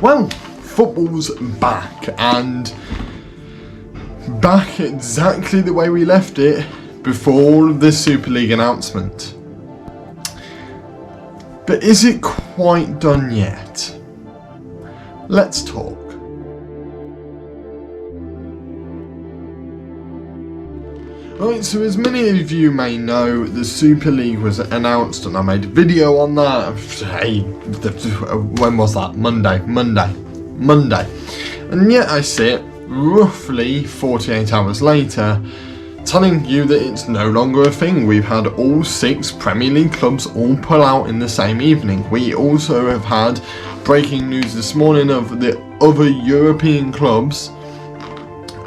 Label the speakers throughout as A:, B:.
A: Well, football's back, and back exactly the way we left it before the Super League announcement. But is it quite done yet? Let's talk. Right, so as many of you may know, the Super League was announced and I made a video on that. Hey, when was that? Monday. And yet I sit roughly 48 hours later telling you that it's no longer a thing. We've had all 6 Premier League clubs all pull out in the same evening. We also have had breaking news this morning of the other European clubs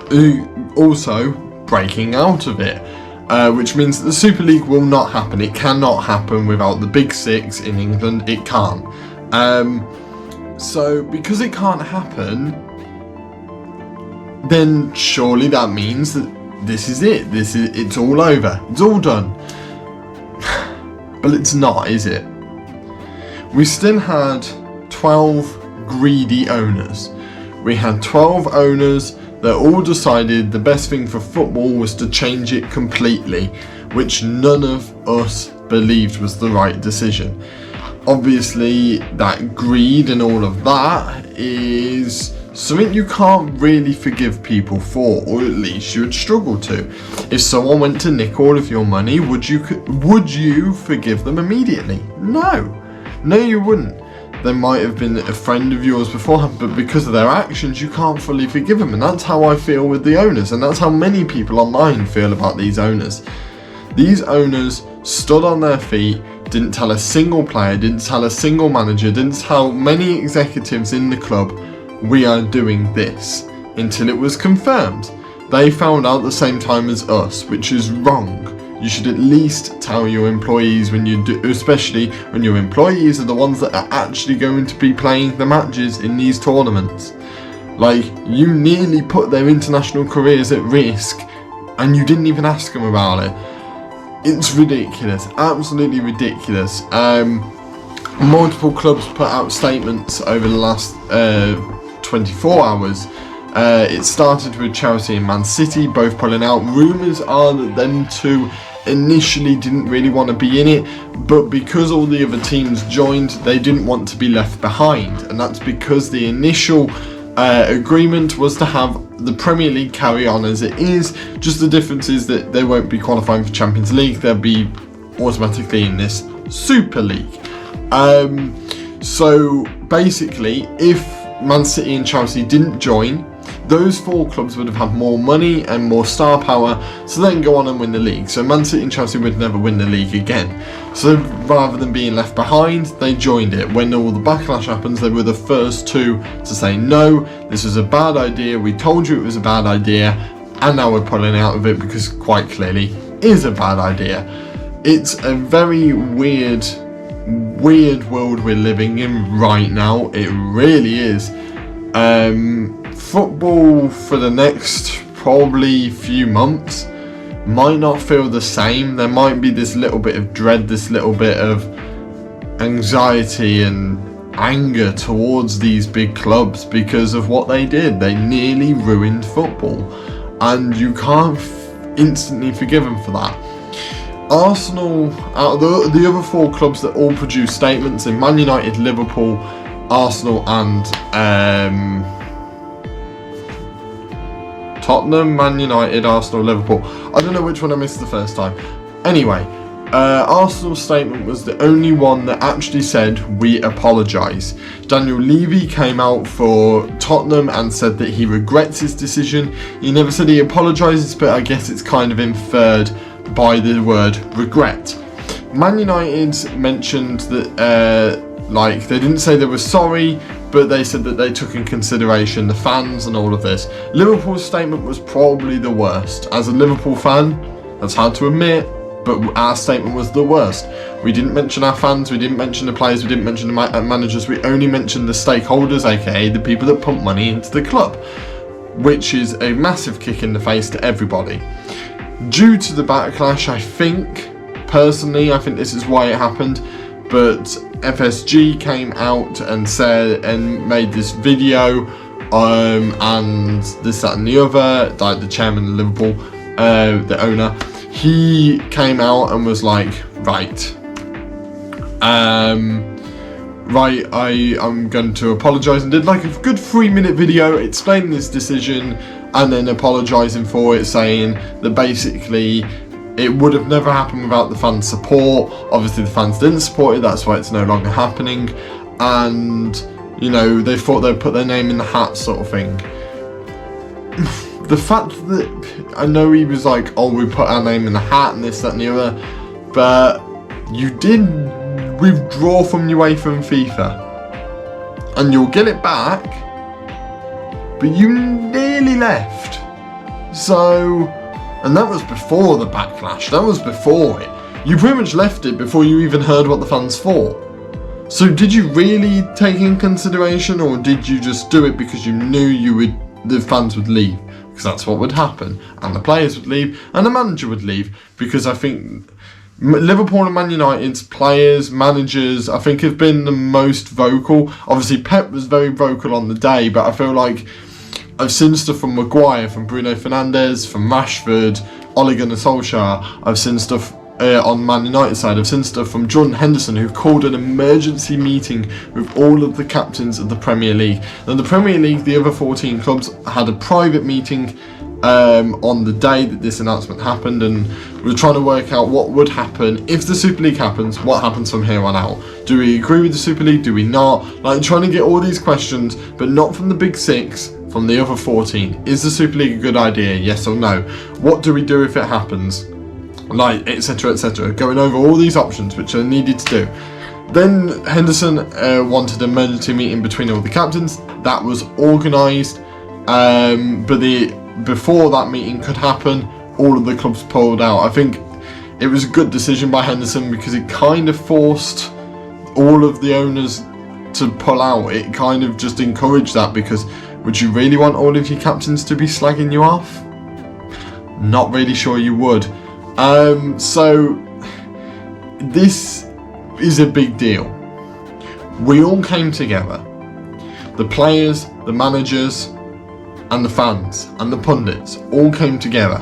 A: who also breaking out of it, which means that the Super League will not happen. It cannot happen without the big 6 in England. It can't. So because it can't happen, then surely that means that this is it. It's all over. It's all done. But it's not, is it? We still had 12 greedy owners. We had 12 owners that all decided the best thing for football was to change it completely, which none of us believed was the right decision. Obviously, that greed and all of that is something you can't really forgive people for, or at least you would struggle to. If someone went to nick all of your money, would you forgive them immediately? No, you wouldn't. They might have been a friend of yours beforehand, but because of their actions, you can't fully forgive them. And that's how I feel with the owners, and that's how many people online feel about these owners. These owners stood on their feet, didn't tell a single player, didn't tell a single manager, didn't tell many executives in the club, we are doing this, until it was confirmed. They found out the same time as us, which is wrong. You should at least tell your employees when you do, especially when your employees are the ones that are actually going to be playing the matches in these tournaments. Like, you nearly put their international careers at risk and you didn't even ask them about it. It's ridiculous, absolutely ridiculous. Multiple clubs put out statements over the last 24 hours. It started with Chelsea and Man City both pulling out. Rumours are that them two initially didn't really want to be in it, but because all the other teams joined, they didn't want to be left behind, and that's because the initial agreement was to have the Premier League carry on as it is. Just the difference is that they won't be qualifying for Champions League, they'll be automatically in this Super League. So basically, if Man City and Chelsea didn't join, those 4 clubs would have had more money and more star power, so they can go on and win the league. So Man City and Chelsea would never win the league again. So rather than being left behind, they joined it. When all the backlash happens, they were the first 2 to say, no, this was a bad idea, we told you it was a bad idea, and now we're pulling out of it because quite clearly it is a bad idea. It's a very weird world we're living in right now. It really is. Football for the next probably few months might not feel the same. There might be this little bit of dread, this little bit of anxiety and anger towards these big clubs because of what they did. They nearly ruined football, and you can't instantly forgive them for that. Arsenal, out of the other 4 clubs that all produced statements in Man United, Liverpool, Arsenal and Tottenham, Man United, Arsenal, Liverpool. I don't know which one I missed the first time. Anyway, Arsenal's statement was the only one that actually said, we apologise. Daniel Levy came out for Tottenham and said that he regrets his decision. He never said he apologises, but I guess it's kind of inferred by the word regret. Man United mentioned that they didn't say they were sorry, but they said that they took in consideration the fans and all of this. Liverpool's statement was probably the worst. As a Liverpool fan, that's hard to admit, but our statement was the worst. We didn't mention our fans, we didn't mention the players, we didn't mention the managers, we only mentioned the stakeholders, aka the people that pump money into the club, which is a massive kick in the face to everybody. Due to the backlash, I think this is why it happened. but FSG came out and said and made this video, and this, that, and the other. Like the chairman of Liverpool, the owner, he came out and was like, right, I'm going to apologise, and did like a good 3-minute video explaining this decision and then apologising for it, saying that basically it would have never happened without the fans' support. Obviously the fans didn't support it, that's why it's no longer happening, and you know, they thought they'd put their name in the hat, sort of thing. The fact that, I know he was like, oh, we put our name in the hat and this, that, and the other, but you did withdraw from UEFA and FIFA, and you'll get it back, but you nearly left. So, and that was before the backlash, that was before it. You pretty much left it before you even heard what the fans thought. So did you really take in consideration, or did you just do it because you knew the fans would leave? Because that's what would happen, and the players would leave, and the manager would leave, because I think Liverpool and Man United's players, managers, I think have been the most vocal. Obviously Pep was very vocal on the day, but I feel like I've seen stuff from Maguire, from Bruno Fernandes, from Rashford, Ole Gunnar Solskjaer. I've seen stuff on Man United side. I've seen stuff from Jordan Henderson, who called an emergency meeting with all of the captains of the Premier League. Now the Premier League, the other 14 clubs, had a private meeting on the day that this announcement happened, and we're trying to work out what would happen if the Super League happens. What happens from here on out? Do we agree with the Super League? Do we not? Like, trying to get all these questions, but not from the big 6, from the other 14. Is the Super League a good idea? Yes or no? What do we do if it happens? Like, etc, etc. Going over all these options which are needed to do. Then Henderson wanted an emergency meeting between all the captains. That was organised, but before that meeting could happen, all of the clubs pulled out. I think it was a good decision by Henderson, because it kind of forced all of the owners to pull out. It kind of just encouraged that, because would you really want all of your captains to be slagging you off? Not really sure you would. So this is a big deal. We all came together. The players, the managers, and the fans, and the pundits all came together.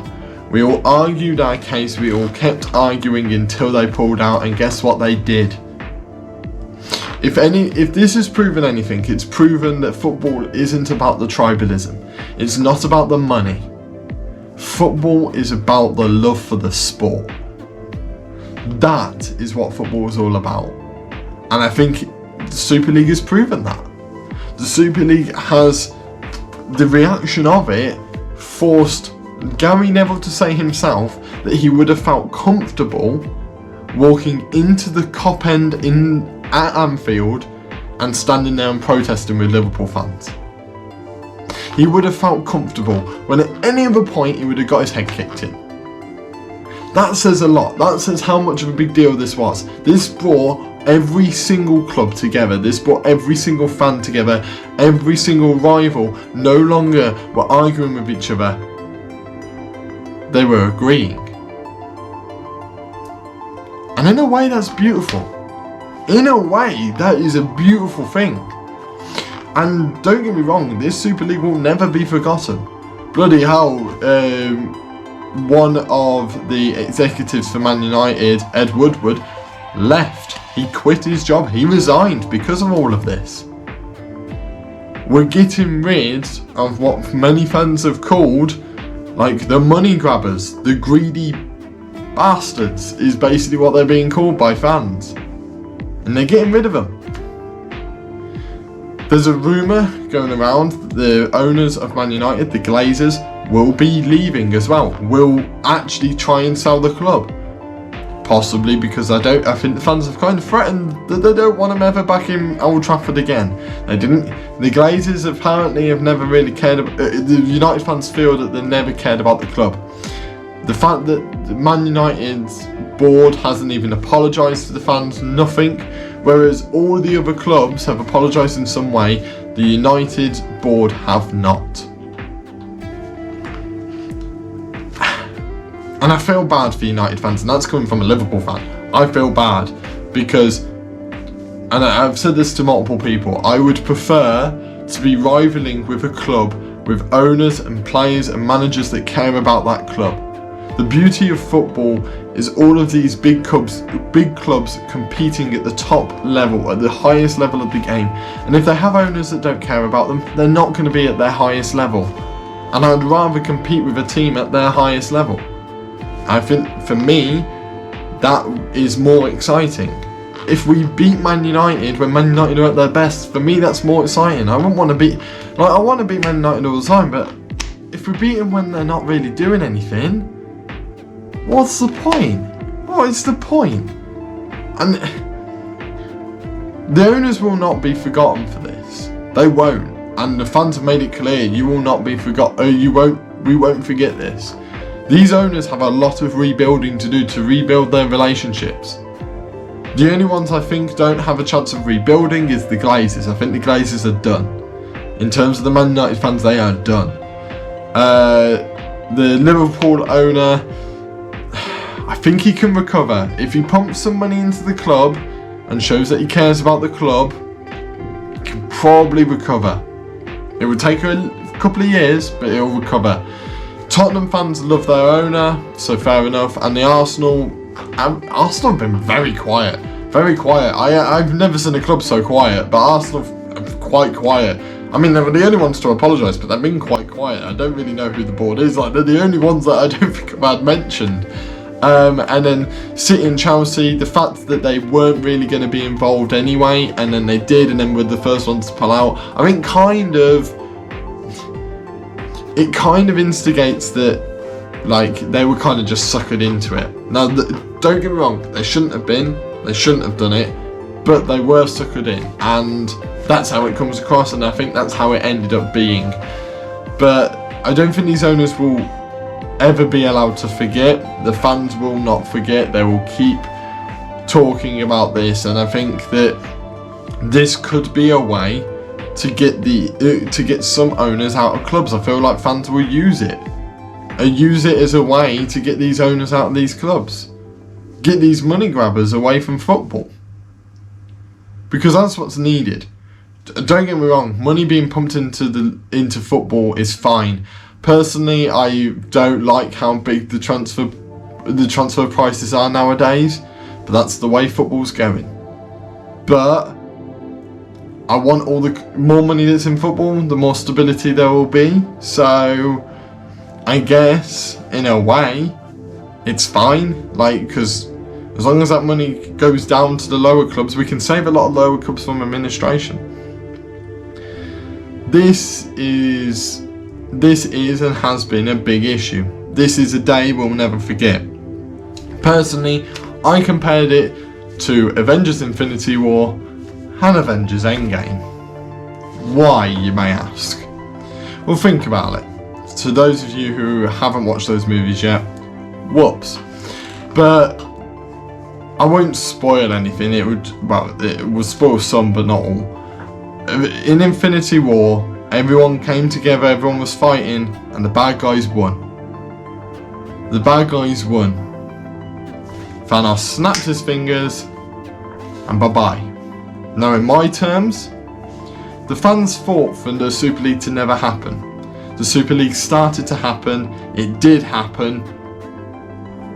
A: We all argued our case, we all kept arguing until they pulled out, and guess what they did? If this has proven anything, it's proven that football isn't about the tribalism. It's not about the money. Football is about the love for the sport. That is what football is all about. And I think the Super League has proven that. The Super League has, the reaction of it forced Gary Neville to say himself that he would have felt comfortable walking into the Kop end at Anfield and standing there and protesting with Liverpool fans. He would have felt comfortable when at any other point he would have got his head kicked in. That says a lot. That says how much of a big deal this was. This brought every single club together. This brought every single fan together. Every single rival no longer were arguing with each other. They were agreeing. And in a way, that's beautiful. In a way, that is a beautiful thing. And don't get me wrong, this Super League will never be forgotten. Bloody hell, one of the executives for Man United, Ed Woodward, left. He quit his job. He resigned because of all of this. We're getting rid of what many fans have called, like, the money grabbers, the greedy bastards, is basically what they're being called by fans. And they're getting rid of them. There's a rumour going around that the owners of Man United, the Glazers, will be leaving as well. Will actually try and sell the club. Possibly because I think the fans have kind of threatened that they don't want him ever back in Old Trafford again. They didn't. The Glazers apparently have never really cared about. The United fans feel that they've never cared about the club. The fact that the Man United's board hasn't even apologised to the fans, nothing. Whereas all the other clubs have apologised in some way, the United board have not. And I feel bad for United fans, and that's coming from a Liverpool fan. I feel bad because and I've said this to multiple people, I would prefer to be rivaling with a club with owners and players and managers that care about that club. The beauty of football is all of these big clubs competing at the top level, at the highest level of the game. And if they have owners that don't care about them, they're not going to be at their highest level. And I'd rather compete with a team at their highest level. I think, for me, that is more exciting. If we beat Man United when Man United are at their best, for me that's more exciting. I wouldn't want to beat, I want to beat Man United all the time, but if we beat them when they're not really doing anything, what's the point? What is the point? And the owners will not be forgotten for this. They won't. And the fans have made it clear, you will not be forgotten. We won't forget this. These owners have a lot of rebuilding to do to rebuild their relationships. The only ones I think don't have a chance of rebuilding is the Glazers. I think the Glazers are done. In terms of the Man United fans, they are done. The Liverpool owner, I think he can recover. If he pumps some money into the club and shows that he cares about the club, he can probably recover. It would take a couple of years, but he'll recover. Tottenham fans love their owner, so fair enough. And the Arsenal have been very quiet. Very quiet. I've never seen a club so quiet, but Arsenal are quite quiet. I mean, they were the only ones to apologise, but they've been quite quiet. I don't really know who the board is. Like, they're the only ones that I don't think I've had mentioned. And then City and Chelsea, the fact that they weren't really going to be involved anyway, and then they did, and then were the first ones to pull out. I mean, it kind of instigates that, like, they were kind of just suckered into it. Now, don't get me wrong, they shouldn't have been, they shouldn't have done it, but they were suckered in, and that's how it comes across, and I think that's how it ended up being. But I don't think these owners will ever be allowed to forget. The fans will not forget. They will keep talking about this, and I think that this could be a way to get some owners out of clubs. I feel like fans will use it as a way to get these owners out of these clubs, get these money grabbers away from football, because that's what's needed. Don't get me wrong, money being pumped into football is fine. Personally, I don't like how big the transfer prices are nowadays, but that's the way football's going. But I want all the more money that's in football, the more stability there will be. So I guess in a way it's fine, like, because as long as that money goes down to the lower clubs, we can save a lot of lower clubs from administration. This is and has been a big issue. This is a day we'll never forget. Personally, I compared it to Avengers Infinity War and Avengers Endgame. Why, you may ask? Well, think about it. To those of you who haven't watched those movies yet, whoops. But I won't spoil anything. It would spoil some, but not all. In Infinity War, everyone came together, everyone was fighting, and the bad guys won. The bad guys won. Thanos snapped his fingers, and bye-bye. Now, in my terms, the fans fought for the Super League to never happen. The Super League started to happen, it did happen,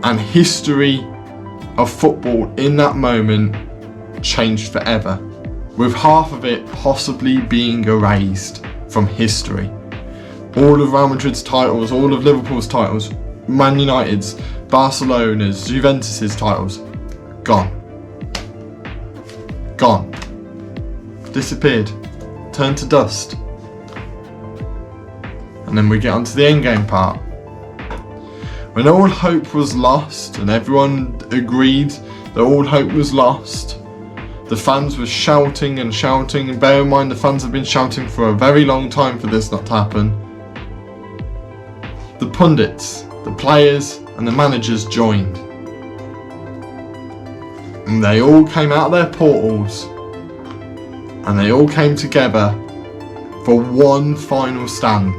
A: and history of football in that moment changed forever, with half of it possibly being erased from history. All of Real Madrid's titles, all of Liverpool's titles, Man United's, Barcelona's, Juventus's titles, gone. Gone. Disappeared. Turned to dust. And then we get onto the endgame part. When all hope was lost and everyone agreed that all hope was lost, the fans were shouting and shouting, and bear in mind the fans have been shouting for a very long time for this not to happen. The pundits, the players and the managers joined. And they all came out of their portals and they all came together for one final stand.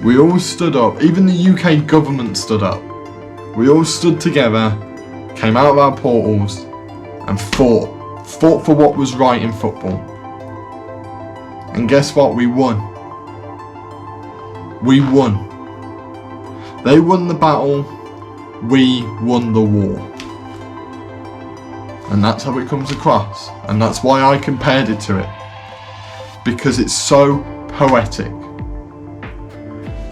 A: We all stood up, even the UK government stood up. We all stood together, came out of our portals and fought fought for what was right in football. And guess what? We won. We won. They won the battle, we won the war. And that's how it comes across. And that's why I compared it to it. Because it's so poetic.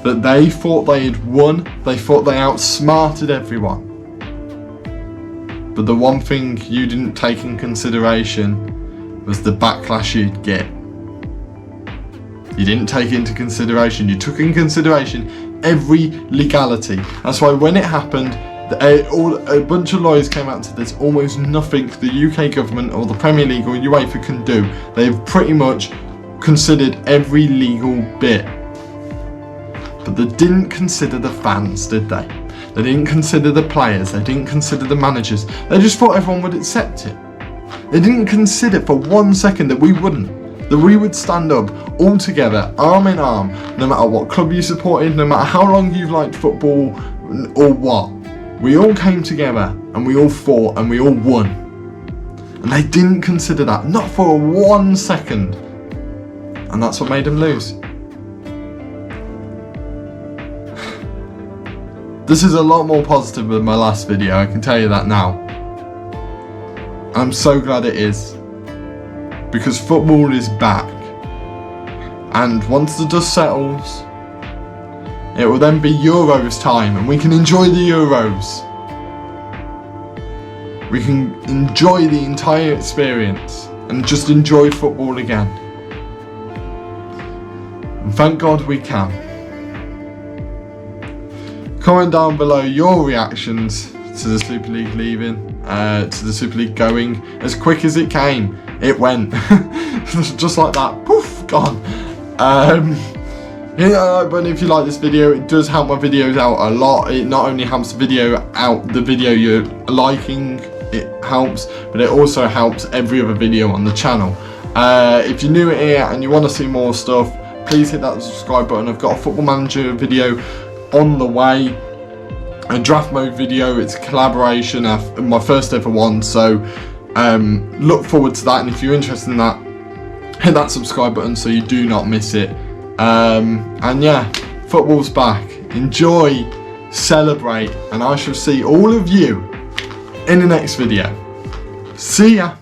A: That they thought they had won, they thought they outsmarted everyone. But the one thing you didn't take in consideration was the backlash you'd get. You didn't take into consideration, you took in consideration every legality. That's why when it happened, a bunch of lawyers came out and said there's almost nothing the UK government or the Premier League or UEFA can do. They've pretty much considered every legal bit. But they didn't consider the fans, did they? They didn't consider the players, they didn't consider the managers. They just thought everyone would accept it. They didn't consider for 1 second that we wouldn't. That we would stand up all together, arm in arm, no matter what club you supported, no matter how long you've liked football or what. We all came together and we all fought and we all won. And they didn't consider that, not for 1 second. And that's what made them lose. This is a lot more positive than my last video, I can tell you that now. I'm so glad it is. Because football is back. And once the dust settles, it will then be Euros time and we can enjoy the Euros. We can enjoy the entire experience and just enjoy football again. And thank God we can. Comment down below your reactions to the Super League leaving, to the Super League going. As quick as it came, it went. Just like that, poof, gone. Hit that like button if you like this video. It does help my videos out a lot. It not only helps the video out, the video you're liking, it helps, but it also helps every other video on the channel. If you're new here and you want to see more stuff, please hit that subscribe button. I've got a Football Manager video on the way, a draft mode video. It's a collaboration, my first ever one, so look forward to that. And if you're interested in that, hit that subscribe button so you do not miss it. And yeah, football's back. Enjoy, celebrate, and I shall see all of you in the next video. See ya.